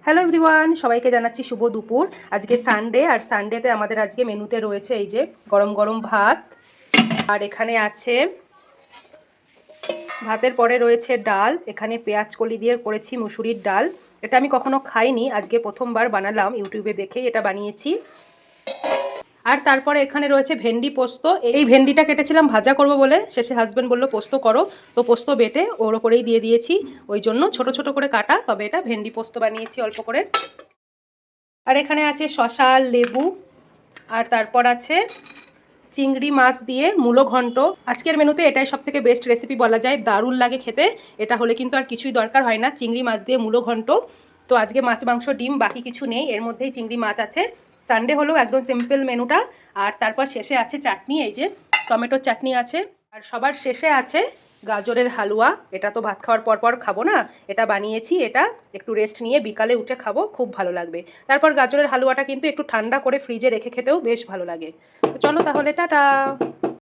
Hello everyone, সবাইকে জানাচ্ছি শুভ দুপুর। আজকে সানডে, আর সানডেতে আমাদের আজকে মেনুতে রয়েছে এই যে গরম গরম ভাত, আর এখানে আছে ভাতের পরে রয়েছে ডাল। এখানে পেঁয়াজ কলি দিয়ে করেছি মুসুরির ডাল। এটা আমি কখনো খাইনি, আজকে প্রথমবার বানালাম, ইউটিউবে দেখেই এটা বানিয়েছি। আর তারপরে এখানে রয়েছে ভেন্ডি পোস্ত। এই ভেন্ডিটা কেটেছিলাম ভাজা করব বলে, শেষে হাজব্যান্ড বললো পোস্ত করো, তো পোস্ত বেটে ওর ওপরেই দিয়ে দিয়েছি, ওই জন্য ছোট ছোট করে কাটা, তবে এটা ভেন্ডি পোস্ত বানিয়েছি অল্প করে। আর এখানে আছে শসা, লেবু, আর তারপর আছে চিংড়ি মাছ দিয়ে মূলো ঘন্ট। আজকের মেনুতে এটাই সব থেকে বেস্ট রেসিপি বলা যায়, দারুণ লাগে খেতে। এটা হলে কিন্তু আর কিছুই দরকার হয় না, চিংড়ি মাছ দিয়ে মূলো ঘন্ট। তো আজকে মাছ মাংস ডিম বাকি কিছু নেই, এর মধ্যেই চিংড়ি মাছ আছে। সানডে হলেও একদম সিম্পল মেনুটা। আর তারপর শেষে আছে চাটনি, এই যে টমেটোর চাটনি আছে। আর সবার শেষে আছে গাজরের হালুয়া। এটা তো ভাত খাওয়ার পর পর খাবো না, এটা বানিয়েছি, এটা একটু রেস্ট নিয়ে বিকালে উঠে খাবো, খুব ভালো লাগবে। তারপর গাজরের হালুয়াটা কিন্তু একটু ঠান্ডা করে ফ্রিজে রেখে খেতেও বেশ ভালো লাগে। তো চলো তাহলে, টাটা।